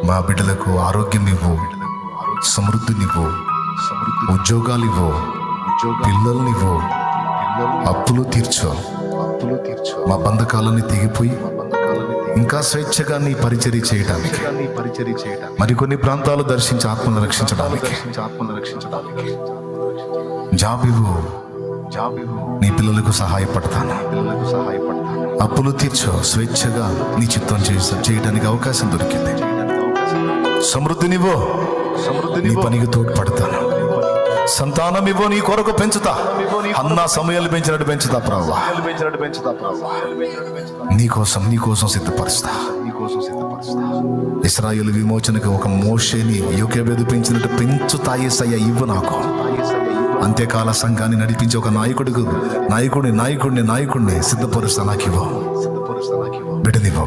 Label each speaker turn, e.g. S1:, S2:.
S1: మా బిడ్డలకు ఆరోగ్యం ఇవ్వు, సమృద్ధినివ్వు, ఉద్యోగాలు ఇవ్వు, పిల్లల్నివ్వు, అప్పులు తీర్చు. మా బంధకాలన్నీ తెగిపోయి ఇంకా స్వేచ్ఛగా నీ పరిచర్య చేయడానికి, మరికొన్ని ప్రాంతాలు దర్శించి ఆత్మను రక్షించడానికి జాబ్ ఇవ్వు. నీ పిల్లలకు సహాయపడతాను. అప్పులు తీర్చు. స్వేచ్ఛగా నీ చిత్తం చేయడానికి అవకాశం దొరికింది. సమృద్ధినివ్వు, నీ పనికి తోడ్పడతాను. సంతానం ఇవ్వు, నీ కొరకు పెంచుతా. అన్న సమయాలు పెంచినట్టు పెంచుతా ప్రభువా. నీకోసం సిద్ధపరుస్తా. ఇశ్రాయేలు విమోచనకు ఒక మోషేని యోకేబేదు పెంచినట్టు పెంచుతా యేసయ్య. ఇవ్వు నాకు. అంత్యకాల సంఘాన్ని నడిపించే ఒక నాయకుడిని సిద్ధపరుస్తా. నాకు ఇవ్వు. బిడ్డనివ్వు.